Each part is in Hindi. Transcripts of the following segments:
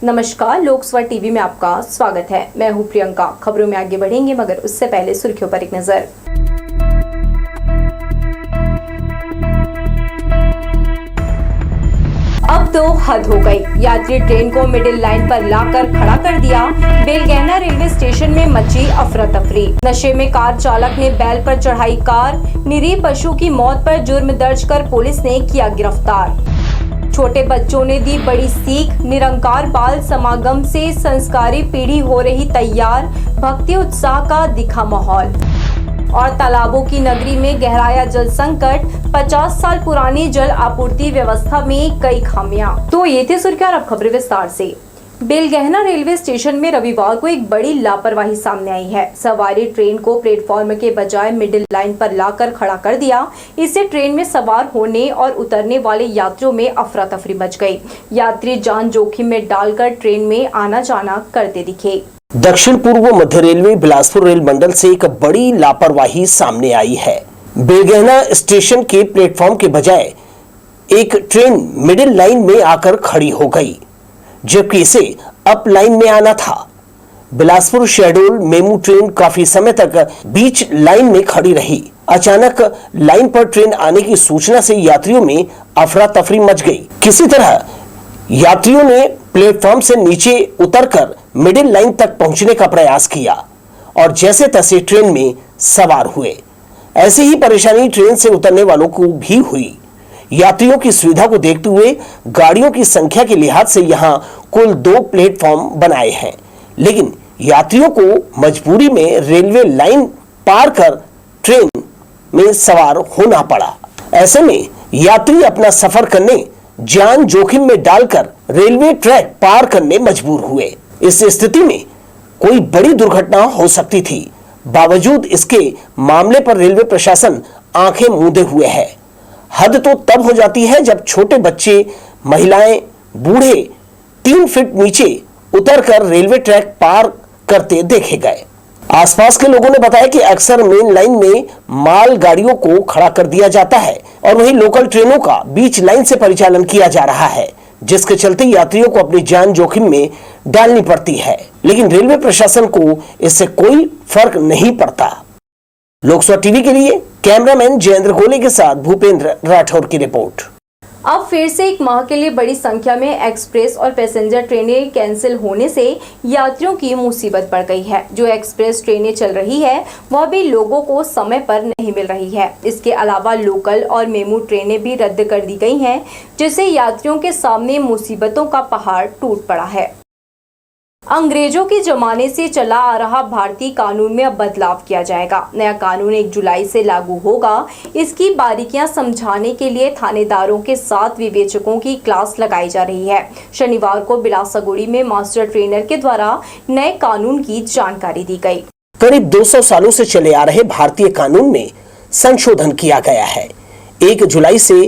नमस्कार, लोकसभा टीवी में आपका स्वागत है। मैं हूं प्रियंका। खबरों में आगे बढ़ेंगे, मगर उससे पहले सुर्खियों पर एक नजर। अब तो हद हो गई। यात्री ट्रेन को मिडिल लाइन पर लाकर खड़ा कर दिया। बेलगैना रेलवे स्टेशन में मची अफरा तफरी। नशे में कार चालक ने बैल पर चढ़ाई कार। निरीह पशु की मौत पर जुर्म दर्ज कर पुलिस ने किया गिरफ्तार। छोटे बच्चों ने दी बड़ी सीख। निरंकार बाल समागम से संस्कारी पीढ़ी हो रही तैयार। भक्ति उत्साह का दिखा माहौल। और तालाबों की नगरी में गहराया जल संकट। 50 साल पुरानी जल आपूर्ति व्यवस्था में कई खामियां। तो ये थे सुर्खियां, अब खबरें विस्तार से। बेलगैना रेलवे स्टेशन में रविवार को एक बड़ी लापरवाही सामने आई है। सवारी ट्रेन को प्लेटफॉर्म के बजाय मिडिल लाइन पर लाकर खड़ा कर दिया। इससे ट्रेन में सवार होने और उतरने वाले यात्रियों में अफरा तफरी मच गई। यात्री जान जोखिम में डालकर ट्रेन में आना जाना करते दिखे। दक्षिण पूर्व मध्य रेलवे बिलासपुर रेल मंडल से एक बड़ी लापरवाही सामने आई है। बेलगैना स्टेशन के प्लेटफॉर्म के बजाय एक ट्रेन मिडिल लाइन में आकर खड़ी हो गई, जबकि इसे अप लाइन में आना था। बिलासपुर शेड्यूल मेमू ट्रेन काफी समय तक बीच लाइन में खड़ी रही। अचानक लाइन पर ट्रेन आने की सूचना से यात्रियों में अफरा तफरी मच गई। किसी तरह यात्रियों ने प्लेटफॉर्म से नीचे उतरकर मिडिल लाइन तक पहुंचने का प्रयास किया और जैसे तैसे ट्रेन में सवार हुए। ऐसी ही परेशानी ट्रेन से उतरने वालों को भी हुई। यात्रियों की सुविधा को देखते हुए गाड़ियों की संख्या के लिहाज से यहां कुल 2 प्लेटफॉर्म बनाए हैं, लेकिन यात्रियों को मजबूरी में रेलवे लाइन पार कर ट्रेन में सवार होना पड़ा। ऐसे में यात्री अपना सफर करने जान जोखिम में डालकर रेलवे ट्रैक पार करने मजबूर हुए। इस स्थिति में कोई बड़ी दुर्घटना हो सकती थी। बावजूद इसके मामले पर रेलवे प्रशासन आंखें मूंदे हुए है। हद तो तब हो जाती है जब छोटे बच्चे, महिलाएं, बूढ़े 3 फीट नीचे उतरकर रेलवे ट्रैक पार करते देखे गए। आसपास के लोगों ने बताया कि अक्सर मेन लाइन में माल गाड़ियों को खड़ा कर दिया जाता है और वहीं लोकल ट्रेनों का बीच लाइन से परिचालन किया जा रहा है, जिसके चलते यात्रियों को अपनी जान जोखिम में डालनी पड़ती है। लेकिन रेलवे प्रशासन को इससे कोई फर्क नहीं पड़ता। लोकसभा टीवी के लिए कैमरामैन जयेंद्र गोले के साथ भूपेंद्र राठौर की रिपोर्ट। अब फिर से एक माह के लिए बड़ी संख्या में एक्सप्रेस और पैसेंजर ट्रेनें कैंसिल होने से यात्रियों की मुसीबत बढ़ गई है। जो एक्सप्रेस ट्रेनें चल रही है वह भी लोगों को समय पर नहीं मिल रही है। इसके अलावा लोकल और मेमू ट्रेनें भी रद्द कर दी गई हैं, जिससे यात्रियों के सामने मुसीबतों का पहाड़ टूट पड़ा है। अंग्रेजों के जमाने से चला आ रहा भारतीय कानून में अब बदलाव किया जाएगा। नया कानून 1 जुलाई से लागू होगा। इसकी बारीकियां समझाने के लिए थानेदारों के साथ विवेचकों की क्लास लगाई जा रही है। शनिवार को बिलासगुड़ी में मास्टर ट्रेनर के द्वारा नए कानून की जानकारी दी गई। करीब 200 सालों से चले आ रहे भारतीय कानून में संशोधन किया गया है। 1 जुलाई से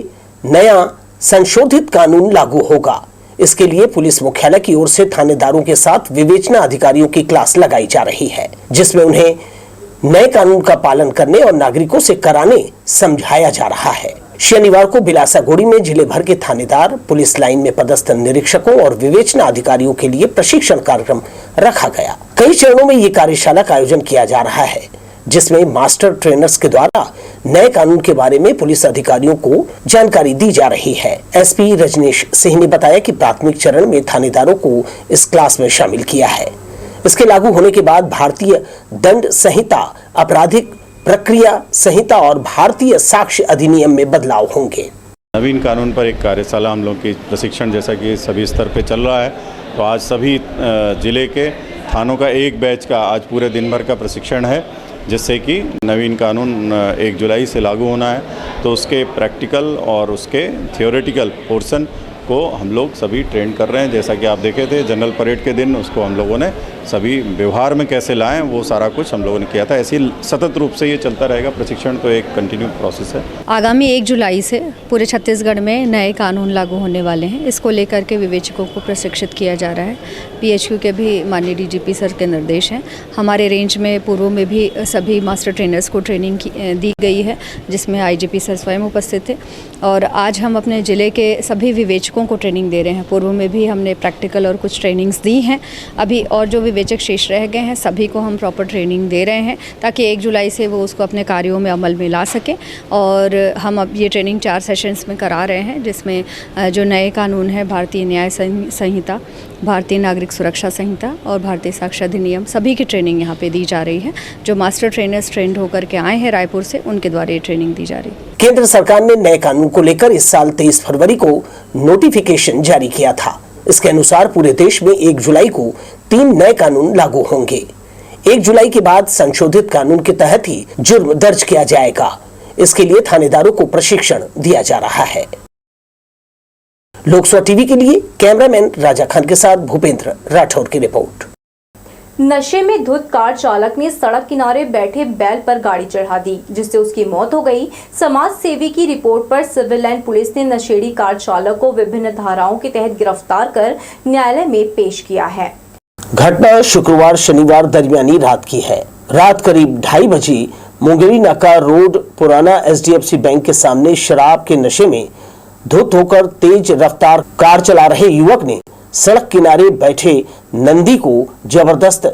नया संशोधित कानून लागू होगा। इसके लिए पुलिस मुख्यालय की ओर से थानेदारों के साथ विवेचना अधिकारियों की क्लास लगाई जा रही है, जिसमें उन्हें नए कानून का पालन करने और नागरिकों से कराने समझाया जा रहा है। शनिवार को बिलासागुड़ी में जिले भर के थानेदार, पुलिस लाइन में पदस्थ निरीक्षकों और विवेचना अधिकारियों के लिए प्रशिक्षण कार्यक्रम रखा गया। कई चरणों में ये कार्यशाला का आयोजन किया जा रहा है, जिसमें मास्टर ट्रेनर्स के द्वारा नए कानून के बारे में पुलिस अधिकारियों को जानकारी दी जा रही है। एसपी रजनीश सिंह ने बताया कि प्राथमिक चरण में थानेदारों को इस क्लास में शामिल किया है। इसके लागू होने के बाद भारतीय दंड संहिता, आपराधिक प्रक्रिया संहिता और भारतीय साक्ष्य अधिनियम में बदलाव होंगे। नवीन कानून पर एक कार्यशाला हम लोग की प्रशिक्षण जैसा कि सभी स्तर पे चल रहा है, तो आज सभी जिले के थानों का एक बैच का आज पूरे दिन भर का प्रशिक्षण है, जिससे कि नवीन कानून 1 जुलाई से लागू होना है। तो उसके प्रैक्टिकल और उसके थियोरेटिकल पोर्शन को हम लोग सभी ट्रेन कर रहे हैं। जैसा कि आप देखे थे जनरल परेड के दिन उसको हम लोगों ने सभी व्यवहार में कैसे लाएं, वो सारा कुछ हम लोगों ने किया था। ऐसे ही सतत रूप से ये चलता रहेगा। प्रशिक्षण तो एक कंटिन्यू प्रोसेस है। आगामी 1 जुलाई से पूरे छत्तीसगढ़ में नए कानून लागू होने वाले हैं। इसको लेकर के विवेचकों को प्रशिक्षित किया जा रहा है। पीएचक्यू के भी माननीय डीजीपी सर के निर्देश हैं। हमारे रेंज में पूर्व में भी सभी मास्टर ट्रेनर्स को ट्रेनिंग दी गई है, जिसमें आईजीपी सर स्वयं उपस्थित थे। और आज हम अपने ज़िले के सभी विवेचकों को ट्रेनिंग दे रहे हैं। पूर्व में भी हमने प्रैक्टिकल और कुछ ट्रेनिंग्स दी हैं। अभी और जो विवेचक शेष रह गए हैं सभी को हम प्रॉपर ट्रेनिंग दे रहे हैं, ताकि 1 जुलाई से वो उसको अपने कार्यों में अमल में ला सकें। और हम अब ये ट्रेनिंग 4 सेशंस में करा रहे हैं, जिसमें जो नए कानून है, भारतीय न्याय संहिता, भारतीय नागरिक सुरक्षा संहिता और भारतीय साक्ष्य अधिनियम, सभी की ट्रेनिंग यहाँ पे दी जा रही है। जो मास्टर ट्रेनर्स ट्रेंड होकर के आए हैं रायपुर से, उनके द्वारा ये ट्रेनिंग दी जा रही है। केंद्र सरकार ने नए कानून को लेकर इस साल 23 फरवरी को नोटिफिकेशन जारी किया था। इसके अनुसार पूरे देश में 1 जुलाई को 3 नए कानून लागू होंगे। 1 जुलाई के बाद संशोधित कानून के तहत ही जुर्म दर्ज किया जाएगा। इसके लिए थानेदारों को प्रशिक्षण दिया जा रहा है। लोकसभा टीवी के लिए कैमरामैन राजा खान के साथ भूपेंद्र राठौर की रिपोर्ट। नशे में धुत कार चालक ने सड़क किनारे बैठे बैल पर गाड़ी चढ़ा दी, जिससे उसकी मौत हो गई। समाज सेवी की रिपोर्ट पर सिविल लाइन पुलिस ने नशेड़ी कार चालक को विभिन्न धाराओं के तहत गिरफ्तार कर न्यायालय में पेश किया है। घटना शुक्रवार शनिवार दरमियानी रात की है। रात करीब 2:30 बजे मुंगेरी नाका रोड पुराना एचडीएफसी बैंक के सामने शराब के नशे में धुत होकर तेज रफ्तार कार चला रहे युवक ने सड़क किनारे बैठे नंदी को जबरदस्त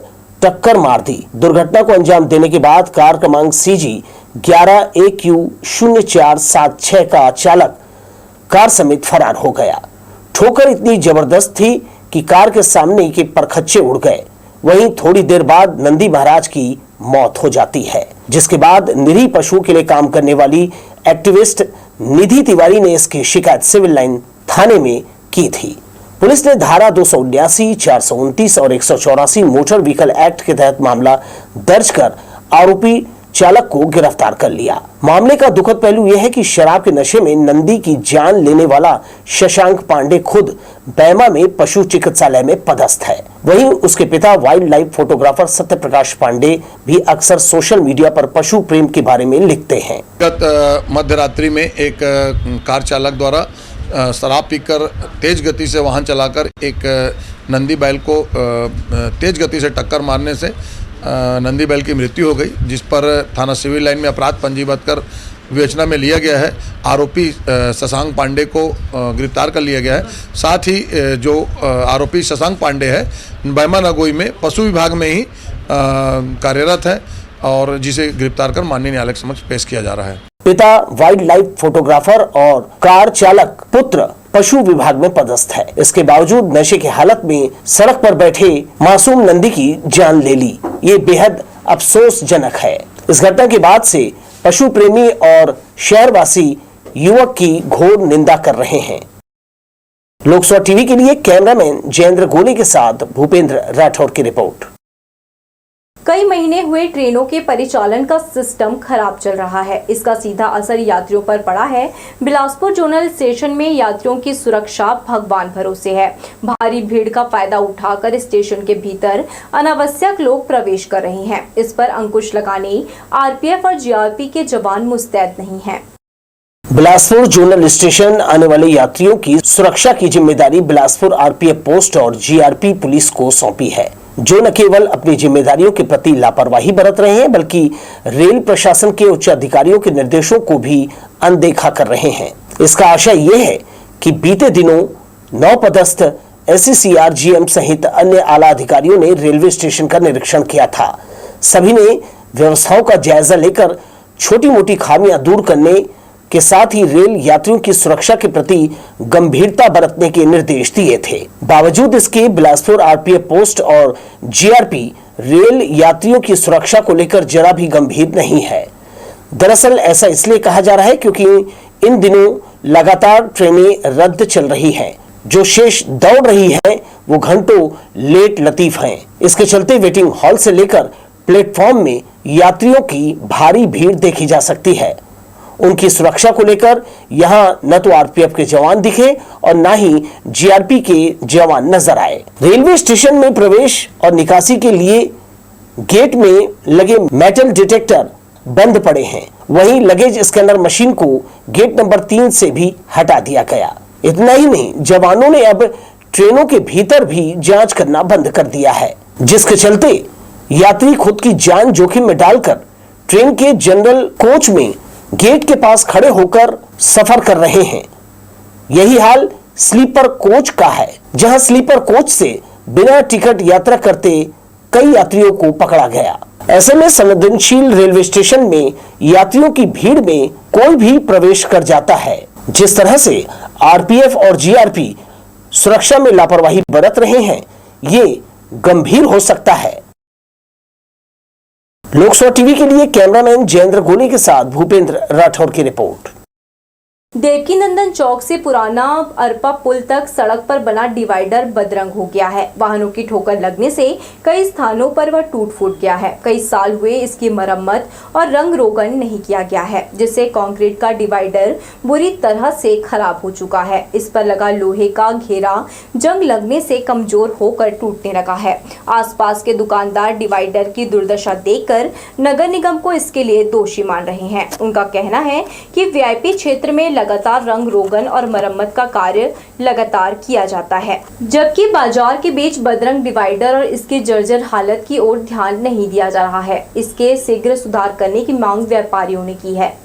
टक्कर मार दी। दुर्घटना को अंजाम देने के बाद कार क्रमांक CG 11AQ0476 का चालक कार समेत फरार हो गया। ठोकर इतनी जबरदस्त थी कि कार के सामने के परखच्चे उड़ गए। वहीं थोड़ी देर बाद नंदी महाराज की मौत हो जाती है, जिसके बाद निरीह पशु के लिए काम करने वाली एक्टिविस्ट निधि तिवारी ने इसकी शिकायत सिविल लाइन थाने में की थी। पुलिस ने धारा 279, 429 और 184 मोटर व्हीकल एक्ट के तहत मामला दर्ज कर आरोपी चालक को गिरफ्तार कर लिया। मामले का दुखद पहलू यह है कि शराब के नशे में नंदी की जान लेने वाला शशांक पांडे खुद बैमा में पशु चिकित्सालय में पदस्थ है। वहीं उसके पिता wild life photographer Satya Prakash Pandey भी अक्सर सोशल मीडिया पर पशु प्रेम के बारे में लिखते हैं। गत मध्य रात्रि में एक कार चालक द्वारा शराब पीकर तेज गति से वाहन चलाकर एक नंदी बैल को तेज गति से टक्कर मारने से नंदी बैल की मृत्यु हो गई, जिस पर थाना सिविल लाइन में अपराध पंजीबद्ध कर विवेचना में लिया गया है। आरोपी शशांक पांडे को गिरफ्तार कर लिया गया है। साथ ही जो आरोपी शशांक पांडे है बैमा नगोई में पशु विभाग में ही कार्यरत है और जिसे गिरफ्तार कर माननीय न्यायालय के समक्ष पेश किया जा रहा है। पिता वाइल्ड लाइफ फोटोग्राफर और कार चालक, पुत्र पशु विभाग में पदस्थ है। इसके बावजूद नशे की हालत में सड़क पर बैठे मासूम नंदी की जान ले ली। ये बेहद अफसोसजनक है। इस घटना के बाद से पशु प्रेमी और शहरवासी युवक की घोर निंदा कर रहे हैं। लोकसभा टीवी के लिए कैमरामैन जयेंद्र गोले के साथ भूपेंद्र राठौर की रिपोर्ट। कई महीने हुए ट्रेनों के परिचालन का सिस्टम खराब चल रहा है। इसका सीधा असर यात्रियों पर पड़ा है। बिलासपुर जोनल स्टेशन में यात्रियों की सुरक्षा भगवान भरोसे है। भारी भीड़ का फायदा उठाकर स्टेशन के भीतर अनावश्यक लोग प्रवेश कर रहे हैं। इस पर अंकुश लगाने आरपीएफ और जीआरपी के जवान मुस्तैद नहीं हैं। बिलासपुर जोनल स्टेशन आने वाले यात्रियों की सुरक्षा की जिम्मेदारी बिलासपुर आरपीएफ पोस्ट और जीआरपी पुलिस को सौंपी है, जो न केवल अपनी जिम्मेदारियों के प्रति लापरवाही बरत रहे हैं, बल्कि रेल प्रशासन के उच्च अधिकारियों के निर्देशों को भी अनदेखा कर रहे हैं। इसका आशय यह है कि बीते दिनों 9 पदस्थ एससीसीआर जीएम सहित अन्य आला अधिकारियों ने रेलवे स्टेशन का निरीक्षण किया था। सभी ने व्यवस्थाओं का जायजा लेकर छोटी मोटी खामियां दूर करने के साथ ही रेल यात्रियों की सुरक्षा के प्रति गंभीरता बरतने के निर्देश दिए थे। बावजूद इसके बिलासपुर आरपीएफ पोस्ट और जीआरपी रेल यात्रियों की सुरक्षा को लेकर जरा भी गंभीर नहीं है। दरअसल ऐसा इसलिए कहा जा रहा है क्योंकि इन दिनों लगातार ट्रेनें रद्द चल रही हैं। जो शेष दौड़ रही है वो घंटों लेट लतीफ हैं। इसके चलते वेटिंग हॉल से लेकर प्लेटफॉर्म में यात्रियों की भारी भीड़ देखी जा सकती है। उनकी सुरक्षा को लेकर यहां न तो आरपीएफ के जवान दिखे और न ही जीआरपी के जवान नजर आए। रेलवे स्टेशन में प्रवेश और निकासी के लिए गेट में लगे मेटल डिटेक्टर बंद पड़े हैं। वहीं लगेज स्कैनर मशीन को गेट नंबर 3 से भी हटा दिया गया। इतना ही नहीं, जवानों ने अब ट्रेनों के भीतर भी जांच करना बंद कर दिया है, जिसके चलते यात्री खुद की जान जोखिम में डालकर ट्रेन के जनरल कोच में गेट के पास खड़े होकर सफर कर रहे हैं। यही हाल स्लीपर कोच का है, जहां स्लीपर कोच से बिना टिकट यात्रा करते कई यात्रियों को पकड़ा गया। ऐसे में संवेदनशील रेलवे स्टेशन में यात्रियों की भीड़ में कोई भी प्रवेश कर जाता है। जिस तरह से आरपीएफ और जीआरपी सुरक्षा में लापरवाही बरत रहे हैं, ये गंभीर हो सकता है। लोकसभा टीवी के लिए कैमरामैन जयेंद्र गोले के साथ भूपेंद्र राठौर की रिपोर्ट। देवकीनंदन चौक से पुराना अरपा पुल तक सड़क पर बना डिवाइडर बदरंग हो गया है। वाहनों की ठोकर लगने से कई स्थानों पर वह टूट फूट गया है। कई साल हुए इसकी मरम्मत और रंग रोगन नहीं किया गया है, जिससे कंक्रीट का डिवाइडर बुरी तरह से खराब हो चुका है। इस पर लगा लोहे का घेरा जंग लगने से कमजोर होकर टूटने लगा है। आसपास के दुकानदार डिवाइडर की दुर्दशा देखकर नगर निगम को इसके लिए दोषी मान रहे हैं। उनका कहना है कि वीआईपी क्षेत्र में लगातार रंग रोगन और मरम्मत का कार्य लगातार किया जाता है, जबकि बाजार के बीच बदरंग डिवाइडर और इसकी जर्जर हालत की ओर ध्यान नहीं दिया जा रहा है। इसके शीघ्र सुधार करने की मांग व्यापारियों ने की है।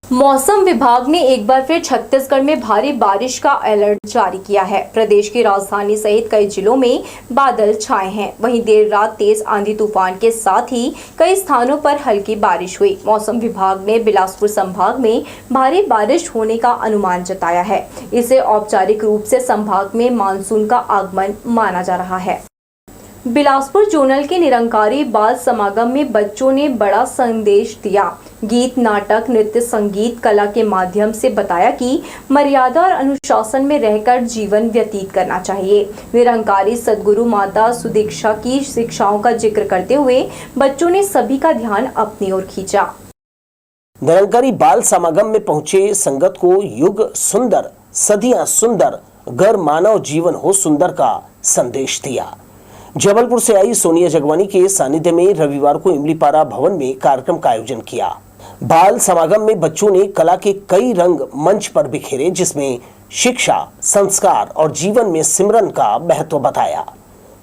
मौसम विभाग ने एक बार फिर छत्तीसगढ़ में भारी बारिश का अलर्ट जारी किया है। प्रदेश की राजधानी सहित कई जिलों में बादल छाए हैं। वहीं देर रात तेज आंधी तूफान के साथ ही कई स्थानों पर हल्की बारिश हुई। मौसम विभाग ने बिलासपुर संभाग में भारी बारिश होने का अनुमान जताया है। इसे औपचारिक रूप से संभाग में मानसून का आगमन माना जा रहा है। बिलासपुर जोनल के निरंकारी बाल समागम में बच्चों ने बड़ा संदेश दिया। गीत, नाटक, नृत्य, संगीत, कला के माध्यम से बताया कि मर्यादा और अनुशासन में रहकर जीवन व्यतीत करना चाहिए। निरंकारी सद्गुरु माता सुदीक्षा की शिक्षाओं का जिक्र करते हुए बच्चों ने सभी का ध्यान अपनी ओर खींचा। निरंकारी बाल समागम में पहुंचे संगत को युग सुंदर, सदियां सुंदर, घर मानव जीवन हो सुंदर का संदेश दिया। जबलपुर से आई सोनिया जगवानी के सानिध्य में रविवार को इमलीपारा भवन में कार्यक्रम का आयोजन किया। बाल समागम में बच्चों ने कला के कई रंग मंच पर बिखेरे, जिसमें शिक्षा, संस्कार और जीवन में सिमरन का महत्व बताया।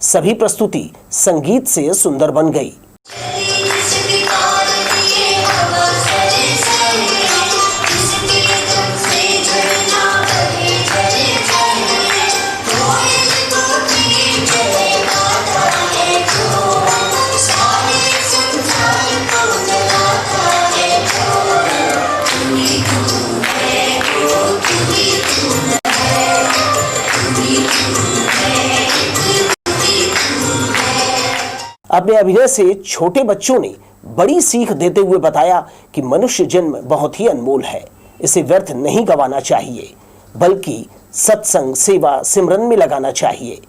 सभी प्रस्तुति संगीत से सुंदर बन गई। अपने अभिनय से छोटे बच्चों ने बड़ी सीख देते हुए बताया कि मनुष्य जन्म बहुत ही अनमोल है, इसे व्यर्थ नहीं गंवाना चाहिए, बल्कि सत्संग, सेवा, सिमरन में लगाना चाहिए।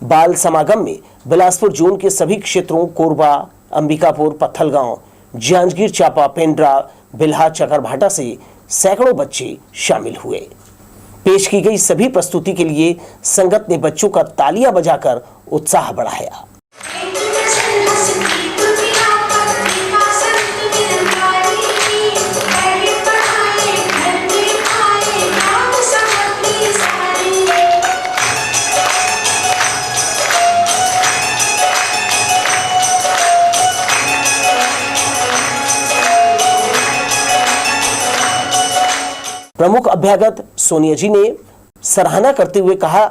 बाल समागम में बिलासपुर जोन के सभी क्षेत्रों कोरबा, अंबिकापुर, पत्थलगांव, जांजगीर चांपा, पेंड्रा, बिल्हा, चकरभाटा से सैकड़ों बच्चे शामिल हुए। पेश की गई सभी प्रस्तुति के लिए संगत ने बच्चों का तालियां बजाकर उत्साह बढ़ाया। प्रमुख अभ्यागत सोनिया जी ने सराहना करते हुए कहा,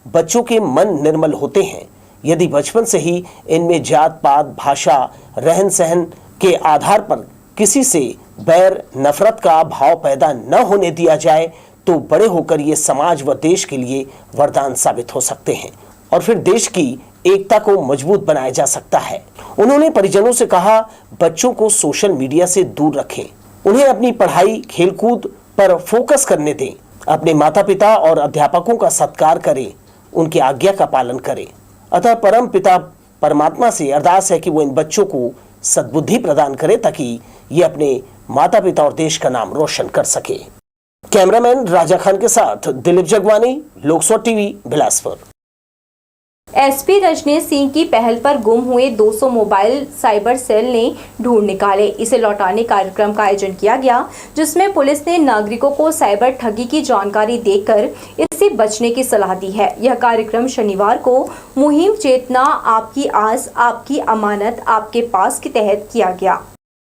बच्चों के मन निर्मल होते हैं यदि बचपन से ही इनमें जात पात, भाषा, रहन सहन के आधार पर किसी से बैर नफरत का भाव पैदा न होने दिया जाए तो बड़े होकर ये समाज व देश के लिए वरदान साबित हो सकते हैं और फिर देश की एकता को मजबूत बनाया जा सकता है। उन्होंने परिजनों से कहा, बच्चों को सोशल मीडिया से दूर रखें, उन्हें अपनी पढ़ाई, खेलकूद पर फोकस करने दें, अपने माता पिता और अध्यापकों का सत्कार करें, उनकी आज्ञा का पालन करें। अतः परम पिता परमात्मा से अरदास है कि वो इन बच्चों को सद्बुद्धि प्रदान करे ताकि ये अपने माता पिता और देश का नाम रोशन कर सके। कैमरामैन राजा खान के साथ दिलीप जगवानी, लोकसभा टीवी, बिलासपुर। एसपी रजनीश सिंह की पहल पर गुम हुए 200 मोबाइल साइबर सेल ने ढूंढ निकाले। इसे लौटाने कार्यक्रम का आयोजन किया गया, जिसमें पुलिस ने नागरिकों को साइबर ठगी की जानकारी देकर इससे बचने की सलाह दी है। यह कार्यक्रम शनिवार को मुहिम चेतना आपकी आस आपकी अमानत आपके पास के तहत किया गया।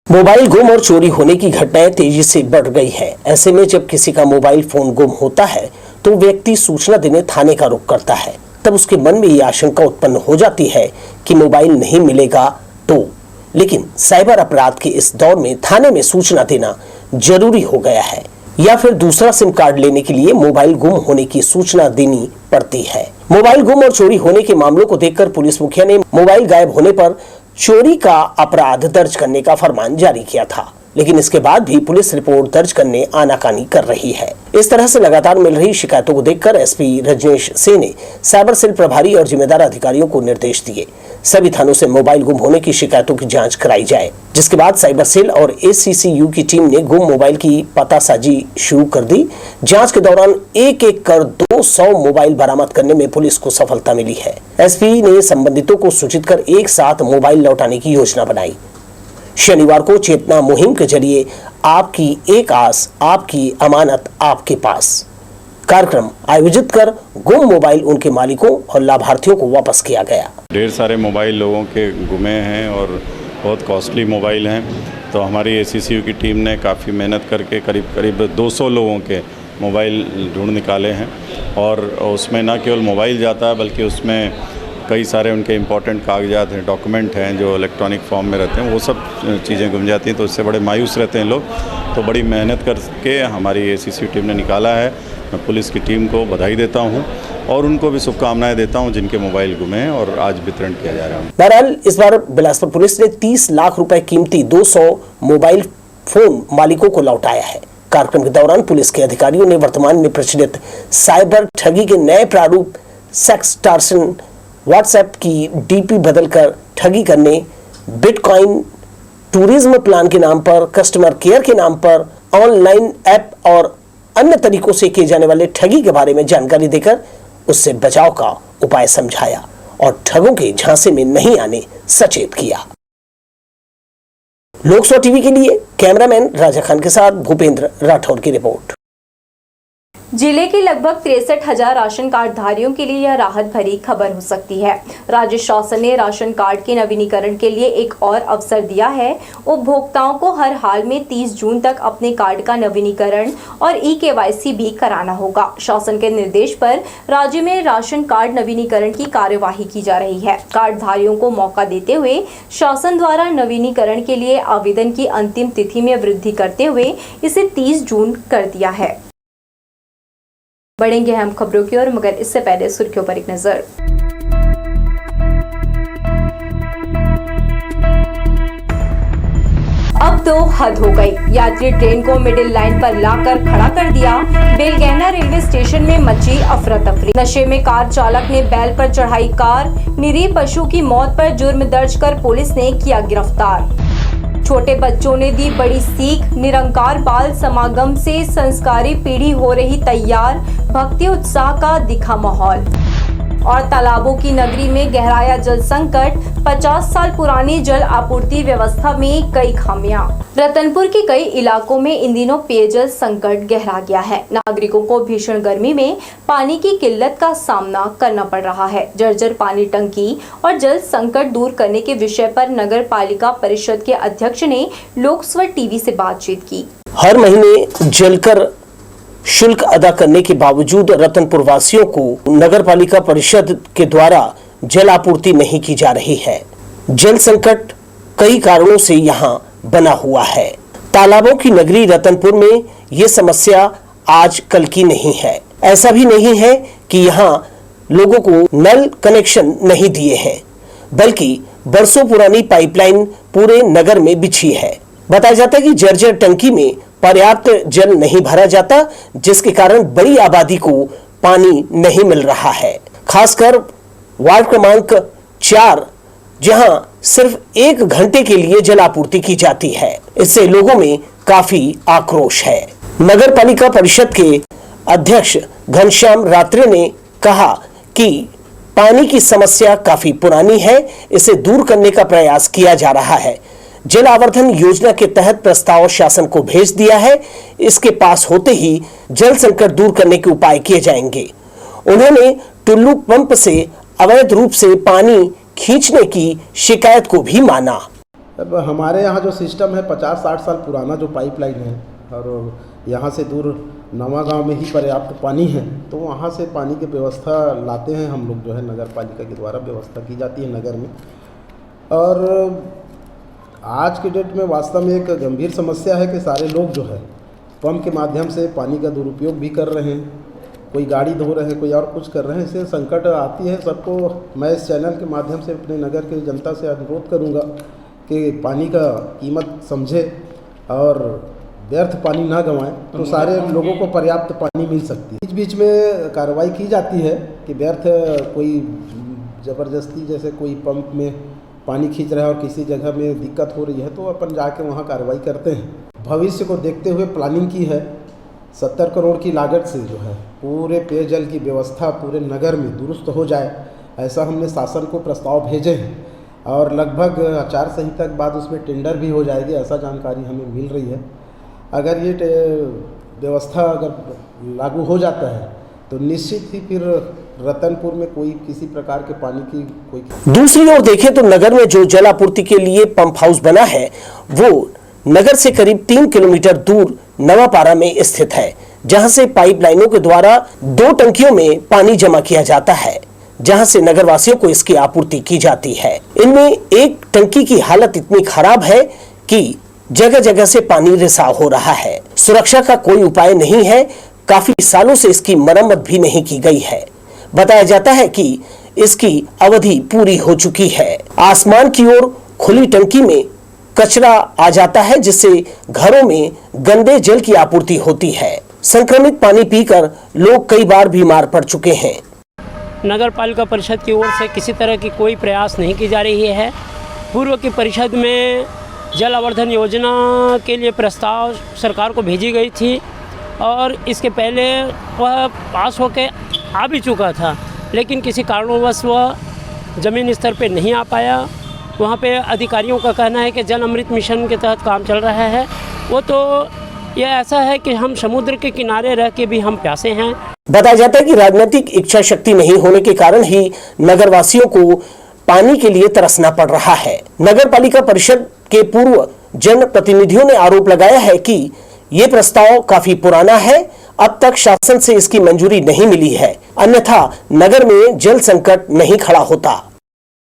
मोबाइल गुम और चोरी होने की घटनाएं तेजी से बढ़ गई है। ऐसे में जब किसी का मोबाइल फोन गुम होता है तो व्यक्ति सूचना देने थाने का रुख करता है। तब उसके मन में यह आशंका उत्पन्न हो जाती है कि मोबाइल नहीं मिलेगा तो। लेकिन साइबर अपराध के इस दौर में थाने में सूचना देना जरूरी हो गया है, या फिर दूसरा सिम कार्ड लेने के लिए मोबाइल गुम होने की सूचना देनी पड़ती है। मोबाइल गुम और चोरी होने के मामलों को देखकर पुलिस मुखिया ने मोबाइल गायब होने पर चोरी का अपराध दर्ज करने का फरमान जारी किया था, लेकिन इसके बाद भी पुलिस रिपोर्ट दर्ज करने आनाकानी कर रही है। इस तरह से लगातार मिल रही शिकायतों को देखकर एसपी रजनीश सिंह ने साइबर सेल प्रभारी और जिम्मेदार अधिकारियों को निर्देश दिए सभी थानों से मोबाइल गुम होने की शिकायतों की जांच कराई जाए। जिसके बाद साइबर सेल और एसीसीयू की टीम ने गुम मोबाइल की पतासाजी शुरू कर दी। जांच के दौरान एक एक कर 200 मोबाइल बरामद करने में पुलिस को सफलता मिली है। एसपी ने संबंधितों को सूचित कर एक साथ मोबाइल लौटाने की योजना बनाई। शनिवार को चेतना मुहिम के जरिए आपकी एक आस आपकी अमानत आपके पास कार्यक्रम आयोजित कर गुम मोबाइल उनके मालिकों और लाभार्थियों को वापस किया गया। ढेर सारे मोबाइल लोगों के गुमे हैं और बहुत कॉस्टली मोबाइल हैं, तो हमारी एसीसीयू की टीम ने काफ़ी मेहनत करके करीब 200 लोगों के मोबाइल ढूंढ निकाले हैं। और उसमें न केवल मोबाइल जाता है बल्कि उसमें कई सारे उनके इम्पॉर्टेंट कागजात हैं, डॉक्यूमेंट हैं जो इलेक्ट्रॉनिक फॉर्म में रहते हैं, वो सब चीज़ें गुम जाती हैं। तो इससे बड़े मायूस रहते हैं लोग। तो बड़ी मेहनत करके हमारी एसीसीयू टीम ने निकाला है। मैं पुलिस की टीम को बधाई देता हूं और उनको भी शुभकामनाएं देता हूं जिनके मोबाइल गुमे हैं और आज वितरण किया जा रहा है। बहरहाल इस बार बिलासपुर पुलिस ने 30 लाख रुपए कीमती 200 मोबाइल फोन मालिकों को लौटाया है। कार्यक्रम के दौरान पुलिस के अधिकारियों ने वर्तमान में प्रचलित साइबर ठगी के नए प्रारूप सेक्सटॉर्शन, व्हाट्सएप की डीपी बदलकर ठगी करने, बिटकॉइन, टूरिज्म प्लान के नाम पर, कस्टमर केयर के नाम पर, ऑनलाइन ऐप और अन्य तरीकों से किए जाने वाले ठगी के बारे में जानकारी देकर उससे बचाव का उपाय समझाया और ठगों के झांसे में नहीं आने सचेत किया। लोकसभा टीवी के लिए कैमरामैन राजा खान के साथ भूपेंद्र राठौर की रिपोर्ट। जिले के लगभग 63,000 राशन कार्ड धारियों के लिए यह राहत भरी खबर हो सकती है। राज्य शासन ने राशन कार्ड के नवीनीकरण के लिए एक और अवसर दिया है। उपभोक्ताओं को हर हाल में 30 जून तक अपने कार्ड का नवीनीकरण और ई-केवाईसी भी कराना होगा। शासन के निर्देश पर राज्य में राशन कार्ड नवीनीकरण की कार्यवाही की जा रही है। कार्ड धारियों को मौका देते हुए शासन द्वारा नवीनीकरण के लिए आवेदन की अंतिम तिथि में वृद्धि करते हुए इसे 30 जून कर दिया है। बढ़ेंगे अहम खबरों की ओर, मगर इससे पहले सुर्खियों पर एक नजर। अब तो हद हो गई। यात्री ट्रेन को मिडिल लाइन पर लाकर खड़ा कर दिया। बेलगहना रेलवे स्टेशन में मची अफरा तफरी। नशे में कार चालक ने बैल पर चढ़ाई कार, निरीह पशु की मौत पर जुर्म दर्ज कर पुलिस ने किया गिरफ्तार। छोटे बच्चों ने दी बड़ी सीख। निरंकार बाल समागम से संस्कारी पीढ़ी हो रही तैयार। भक्ति उत्साह का दिखा माहौल। और तालाबों की नगरी में गहराया जल संकट। 50 साल पुरानी जल आपूर्ति व्यवस्था में कई खामियां। रतनपुर के कई इलाकों में इन दिनों पेयजल संकट गहरा गया है। नागरिकों को भीषण गर्मी में पानी की किल्लत का सामना करना पड़ रहा है। जर्जर पानी टंकी और जल संकट दूर करने के विषय पर नगर पालिका परिषद के अध्यक्ष ने लोकसभा टीवी से बातचीत की। हर महीने जलकर शुल्क अदा करने के बावजूद रतनपुर वासियों को नगर पालिका परिषद के द्वारा जल आपूर्ति नहीं की जा रही है। जल संकट कई कारणों से यहाँ बना हुआ है। तालाबों की नगरी रतनपुर में ये समस्या आज कल की नहीं है। ऐसा भी नहीं है कि यहाँ लोगों को नल कनेक्शन नहीं दिए हैं, बल्कि बरसों पुरानी पाइपलाइन पूरे नगर में बिछी है। बताया जाता है कि जर्जर टंकी में पर्याप्त जल नहीं भरा जाता, जिसके कारण बड़ी आबादी को पानी नहीं मिल रहा है। खासकर वार्ड क्रमांक 4 जहां सिर्फ 1 घंटे के लिए जल आपूर्ति की जाती है। इससे लोगों में काफी आक्रोश है। नगर पालिका परिषद के अध्यक्ष घनश्याम रात्रे ने कहा कि पानी की समस्या काफी पुरानी है, इसे दूर करने का प्रयास किया जा रहा है। जल आवर्धन योजना के तहत प्रस्ताव शासन को भेज दिया है। इसके पास होते ही जल संकट दूर करने के उपाय किए जाएंगे। उन्होंने टुल्लू पंप से अवैध रूप से पानी खींचने की शिकायत को भी माना। अब हमारे यहाँ जो सिस्टम है 50-60 साल पुराना जो पाइपलाइन है और यहाँ से दूर नवा गांव में ही पर्याप्त पानी है, तो वहाँ से पानी की व्यवस्था लाते हैं हम लोग, जो है नगर पालिका के द्वारा व्यवस्था की जाती है नगर में। और आज के डेट में वास्तव में एक गंभीर समस्या है कि सारे लोग जो है पंप के माध्यम से पानी का दुरुपयोग भी कर रहे हैं, कोई गाड़ी धो रहे हैं, कोई और कुछ कर रहे हैं। इससे संकट आती है सबको। मैं इस चैनल के माध्यम से अपने नगर की जनता से अनुरोध करूंगा कि पानी का कीमत समझे और व्यर्थ पानी ना गंवाएं, तो सारे लोगों को पर्याप्त पानी मिल सकती है। बीच बीच में कार्रवाई की जाती है कि व्यर्थ कोई ज़बरदस्ती जैसे कोई पंप में पानी खींच रहा है और किसी जगह में दिक्कत हो रही है, तो अपन जाके वहाँ कार्रवाई करते हैं। भविष्य को देखते हुए प्लानिंग की है। 70 करोड़ की लागत से जो है पूरे पेयजल की व्यवस्था पूरे नगर में दुरुस्त हो जाए, ऐसा हमने शासन को प्रस्ताव भेजे हैं। और लगभग आचार संहिता के बाद उसमें टेंडर भी हो जाएगी, ऐसा जानकारी हमें मिल रही है। अगर ये व्यवस्था अगर लागू हो जाता है तो निश्चित ही फिर रतनपुर में कोई किसी प्रकार के पानी की कोई। दूसरी ओर देखें तो नगर में जो जल आपूर्ति के लिए पंप हाउस बना है वो नगर से करीब 3 किलोमीटर दूर नवापारा में स्थित है, जहां से पाइपलाइनों के द्वारा 2 टंकियों में पानी जमा किया जाता है, जहां से नगरवासियों को इसकी आपूर्ति की जाती है। इनमें एक टंकी की हालत इतनी खराब है कि जगह जगह से पानी रिसाव हो रहा है। सुरक्षा का कोई उपाय नहीं है। काफी सालों से इसकी मरम्मत भी नहीं की गई है। बताया जाता है कि इसकी अवधि पूरी हो चुकी है। आसमान की ओर खुली टंकी में कचरा आ जाता है, जिससे घरों में गंदे जल की आपूर्ति होती है। संक्रमित पानी पीकर लोग कई बार बीमार पड़ चुके हैं। नगर पालिका परिषद की ओर से किसी तरह की कोई प्रयास नहीं की जा रही है। पूर्व की परिषद में जल आवर्धन योजना के लिए प्रस्ताव सरकार को भेजी गई थी और इसके पहले वह पास होकर आ भी चुका था, लेकिन किसी कारणवश वह ज़मीन स्तर पे नहीं आ पाया। वहाँ पे अधिकारियों का कहना है कि जल अमृत मिशन के तहत काम चल रहा है। वो तो ये ऐसा है कि हम समुद्र के किनारे रह के भी हम प्यासे हैं। बताया जाता है कि राजनीतिक इच्छा शक्ति नहीं होने के कारण ही नगरवासियों को पानी के लिए तरसना पड़ रहा है। नगर पालिका परिषद के पूर्व जनप्रतिनिधियों ने आरोप लगाया है कि ये प्रस्ताव काफी पुराना है, अब तक शासन से इसकी मंजूरी नहीं मिली है, अन्यथा नगर में जल संकट नहीं खड़ा होता।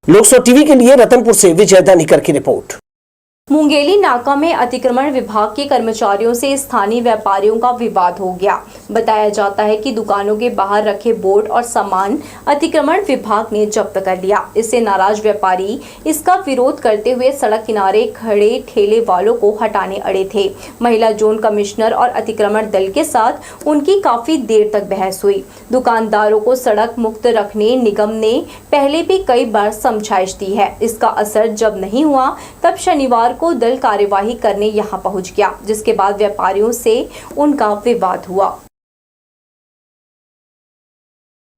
लोकसभा टीवी के लिए रतनपुर से विजय दानिकर की रिपोर्ट। मुंगेली नाका में अतिक्रमण विभाग के कर्मचारियों से स्थानीय व्यापारियों का विवाद हो गया। बताया जाता है कि दुकानों के बाहर रखे बोर्ड और सामान अतिक्रमण विभाग ने जब्त कर लिया। इससे नाराज व्यापारी इसका विरोध करते हुए सड़क किनारे खड़े ठेले वालों को हटाने अड़े थे। महिला जोन कमिश्नर और अतिक्रमण दल के साथ उनकी काफी देर तक बहस हुई। दुकानदारों को सड़क मुक्त रखने निगम ने पहले भी कई बार समझाइश दी है। इसका असर जब नहीं हुआ तब शनिवार को दल कार्यवाही करने यहां पहुंच गया, जिसके बाद व्यापारियों से उनका विवाद हुआ।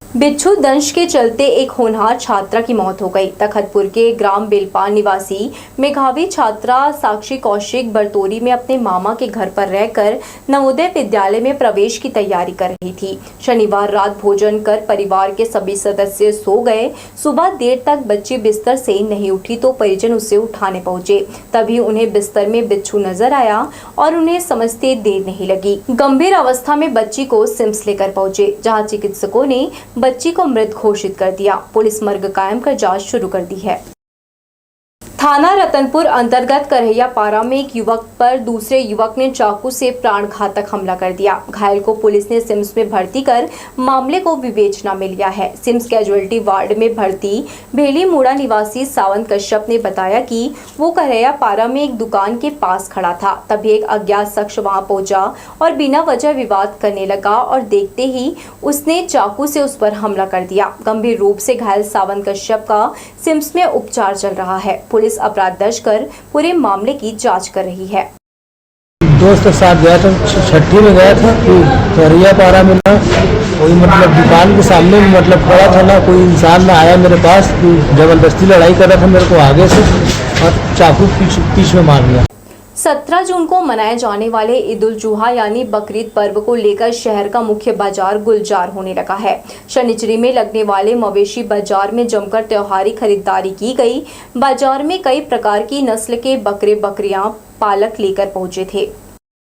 बिच्छू दंश के चलते एक होनहार छात्रा की मौत हो गई। तखतपुर के ग्राम बेलपाल निवासी मेघावी छात्रा साक्षी कौशिक बरतोरी में अपने मामा के घर पर रहकर नवोदय विद्यालय में प्रवेश की तैयारी कर रही थी। शनिवार रात भोजन कर परिवार के सभी सदस्य सो गए। सुबह देर तक बच्ची बिस्तर से नहीं उठी तो परिजन उसे उठाने पहुंचे। तभी उन्हें बिस्तर में बिच्छू नजर आया और उन्हें समझते देर नहीं लगी। गंभीर अवस्था में बच्ची को सिम्स लेकर पहुंचे, जहाँ चिकित्सकों ने बच्ची को मृत घोषित कर दिया। पुलिस मर्ग कायम कर जांच शुरू कर दी है। थाना रतनपुर अंतर्गत करहैयापारा में एक युवक पर दूसरे युवक ने चाकू से प्राणघातक हमला कर दिया। घायल को पुलिस ने सिम्स में भर्ती कर मामले को विवेचना में लिया है। सिम्स कैजुअलिटी वार्ड में भर्ती भेली मुड़ा निवासी सावंत कश्यप ने बताया कि वो करहैयापारा में एक दुकान के पास खड़ा था। तभी एक अज्ञात शख्स वहां पहुंचा और बिना वजह विवाद करने लगा और देखते ही उसने चाकू से उस पर हमला कर दिया। गंभीर रूप से घायल सावंत कश्यप का सिम्स में उपचार चल रहा है। पुलिस अपराध दर्ज कर पूरे मामले की जांच कर रही है। दोस्त के साथ गया था, छठी में गया था, करहैयापारा में ना कोई दुकान के सामने खड़ा था ना, कोई इंसान ना आया मेरे पास, जबरदस्ती लड़ाई कर रहा था मेरे को आगे से और चाकू पीछ में मार दिया। 17 जून को मनाए जाने वाले ईद उल जुहा यानी बकरीद पर्व को लेकर शहर का मुख्य बाजार गुलजार होने लगा है। शनिचरी में लगने वाले मवेशी बाजार में जमकर त्योहारी खरीदारी की गई। बाजार में कई प्रकार की नस्ल के बकरे बकरियां पालक लेकर पहुंचे थे।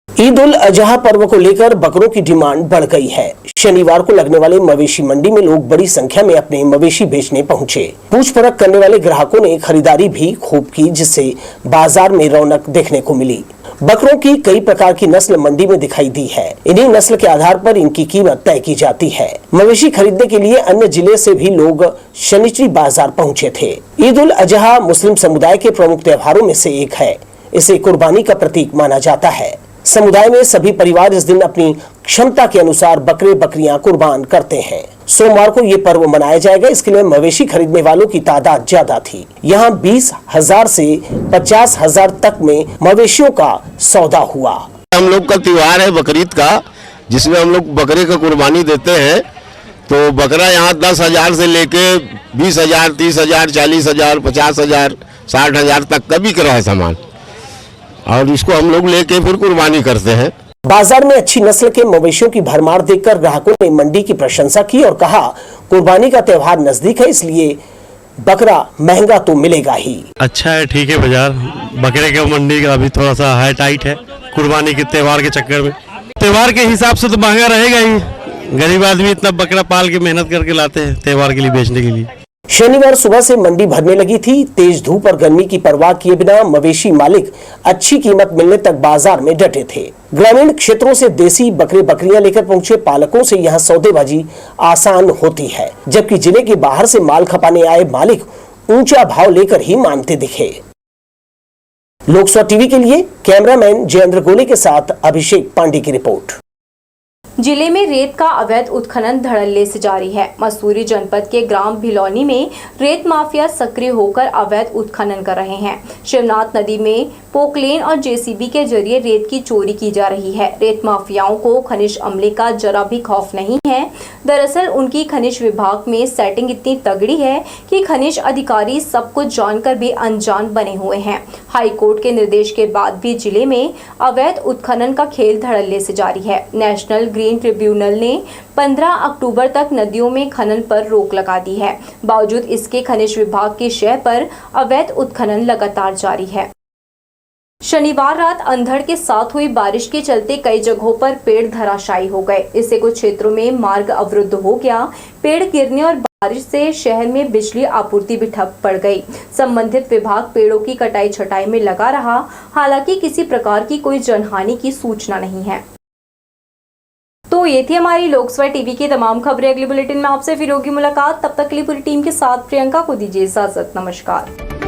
ईद उल अजहा पर्व को लेकर बकरों की डिमांड बढ़ गई है। शनिवार को लगने वाले मवेशी मंडी में लोग बड़ी संख्या में अपने मवेशी बेचने पहुंचे। पूछ परख करने वाले ग्राहकों ने खरीदारी भी खूब की, जिससे बाजार में रौनक देखने को मिली। बकरों की कई प्रकार की नस्ल मंडी में दिखाई दी है। इन्हीं नस्ल के आधार पर इनकी कीमत तय की जाती है। मवेशी खरीदने के लिए अन्य जिले से भी लोग शनिचरी बाजार पहुंचे थे। ईद उल अजहा मुस्लिम समुदाय के प्रमुख त्योहारों में से एक है। इसे कुर्बानी का प्रतीक माना जाता है। समुदाय में सभी परिवार इस दिन अपनी क्षमता के अनुसार बकरे बकरियां कुर्बान करते हैं। सोमवार को ये पर्व मनाया जाएगा। इसके लिए मवेशी खरीदने वालों की तादाद ज्यादा थी। यहाँ 20,000 से 50,000 तक में मवेशियों का सौदा हुआ। हम लोग का त्योहार है बकरीद का, जिसमें हम लोग बकरे का कुर्बानी देते हैं। तो बकरा यहाँ 10,000 से लेके 20,000, 30,000, 40,000, 50,000, 60,000 तक का बिक रहा है सामान, और इसको हम लोग लेके फिर कुर्बानी करते हैं। बाजार में अच्छी नस्ल के मवेशियों की भरमार देखकर ग्राहकों ने मंडी की प्रशंसा की और कहा, कुर्बानी का त्योहार नजदीक है, इसलिए बकरा महंगा तो मिलेगा ही। अच्छा है, ठीक है। बाजार बकरे के मंडी का अभी थोड़ा सा हाई टाइट है। कुर्बानी के त्योहार के चक्कर में, त्योहार के हिसाब से तो महंगा रहेगा ही। गरीब आदमी इतना बकरा पाल के मेहनत करके लाते हैं त्योहार के लिए बेचने के लिए। शनिवार सुबह से मंडी भरने लगी थी। तेज धूप और गर्मी की परवाह किए बिना मवेशी मालिक अच्छी कीमत मिलने तक बाजार में डटे थे। ग्रामीण क्षेत्रों से देसी बकरे बकरियां लेकर पहुंचे पालकों से यहां सौदेबाजी आसान होती है, जबकि जिले के बाहर से माल खपाने आए मालिक ऊंचा भाव लेकर ही मानते दिखे। लोकसभा टीवी के लिए कैमरामैन जयेंद्र गोले के साथ अभिषेक पांडे की रिपोर्ट। जिले में रेत का अवैध उत्खनन धड़ल्ले से जारी है। मसूरी जनपद के ग्राम भिलौनी में रेत माफिया सक्रिय होकर अवैध उत्खनन कर रहे हैं। शिवनाथ नदी में पोकलेन और जेसीबी के जरिए रेत की चोरी की जा रही है। रेत माफियाओं को खनिज अमले का जरा भी खौफ नहीं है। दरअसल उनकी खनिज विभाग में सेटिंग इतनी तगड़ी है कि खनिज अधिकारी सब कुछ जानकर भी अनजान बने हुए हैं। हाई कोर्ट के निर्देश के बाद भी जिले में अवैध उत्खनन का खेल धड़ल्ले से जारी है। नेशनल ग्रीन ट्रिब्यूनल ने 15 अक्टूबर तक नदियों में खनन पर रोक लगा दी है। बावजूद इसके खनिज विभाग की शह पर अवैध उत्खनन लगातार जारी है। शनिवार रात अंधड़ के साथ हुई बारिश के चलते कई जगहों पर पेड़ धराशायी हो गए। इससे कुछ क्षेत्रों में मार्ग अवरुद्ध हो गया। पेड़ गिरने और बारिश से शहर में बिजली आपूर्ति भी ठप पड़ गई। संबंधित विभाग पेड़ों की कटाई छटाई में लगा रहा। हालांकि किसी प्रकार की कोई जनहानि की सूचना नहीं है। तो ये थी हमारी लोकसभा टीवी की तमाम खबरें। अगली बुलेटिन में आपसे फिर होगी मुलाकात। तब तक के लिए पूरी टीम के साथ प्रियंका को दीजिए इजाजत। नमस्कार।